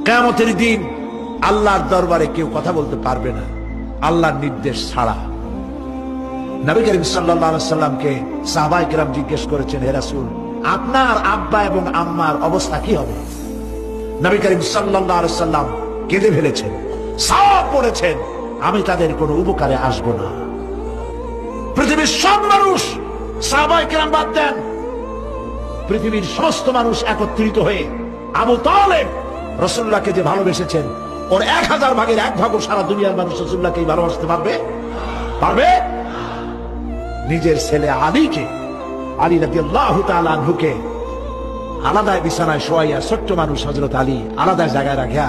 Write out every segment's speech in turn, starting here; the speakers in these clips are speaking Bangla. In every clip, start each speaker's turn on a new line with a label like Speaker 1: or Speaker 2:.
Speaker 1: কিয়ামতের দিন আল্লাহর দরবারে কেউ কথা বলতে পারবে না আল্লাহর নির্দেশ ছাড়া। নবী করিম সাল্লাল্লাহু আলাইহি সাল্লামকে সাহাবায়ে কেরাম জিজ্ঞেস করেছেন, হে রাসূল, আপনার আব্বা এবং আম্মার অবস্থা কি হবে? নবী করিম সাল্লাল্লাহু আলাইহি সাল্লাম কেঁদে ফেলেছেন, সাপ পড়েছেন, আমি তাদের কোনো উপকারে আসব না। পৃথিবীর সব মানুষ, সাহাবায়ে কেরাম বাদ দেন, পৃথিবীর সমস্ত মানুষ একত্রিত হয়ে আবু তালেব রাসূলুল্লাহকে যে ভালোবেসেছেন, ওর 1000 ভাগের 1 ভাগও সারা দুনিয়ার মানুষ রাসূলুল্লাহকে ভালোবাসতে পারবে? পারবে? নিজের ছেলে আলীকে, আলী রাদিয়াল্লাহু তাআলা আনহুকে আলাদা বিছানায় শোয়াইয়া, ছোট্ট মানুষ হযরত আলী আলাদা জায়গায় রাখিয়া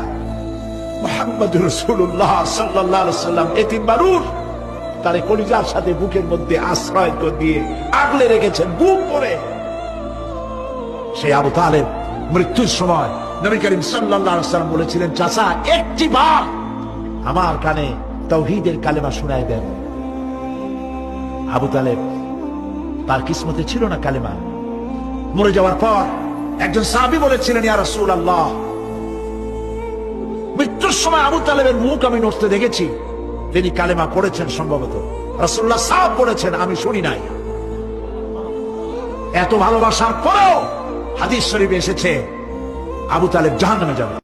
Speaker 1: মুহাম্মদুর রাসূলুল্লাহ সাল্লাল্লাহু আলাইহি সাল্লাম এতিম মানুষ তারে কলিজার সাথে বুকের মধ্যে আশ্রয় দিয়ে আগলে রেখেছেন বুক করে। সেই আবু তালেব মৃত্যুর সময় নবী করিম সাল্লাল্লাহু আলাইহি সাল্লাম বলেছিলেন, চাচা একটি বার আমার কানে তাওহীদের কালেমা শোনায় দেন। আবু তালেব, তার কিসমতে ছিল না কালেমা। মরে যাওয়ার পর একজন সাহাবী বলেছিলেন, ইয়া রাসূলুল্লাহ, মৃত্যুর সময় আবু তালেবের মুখ আমি নড়তে দেখেছি, তিনি কালেমা পড়েছেন সম্ভবত। রাসূলুল্লাহ সাহেব পড়েছেন, আমি শুনি নাই। এত ভালোবাসার পরেও হাদিস শরীফে এসেছে আবু তালেব জাহান্নামে যাবে।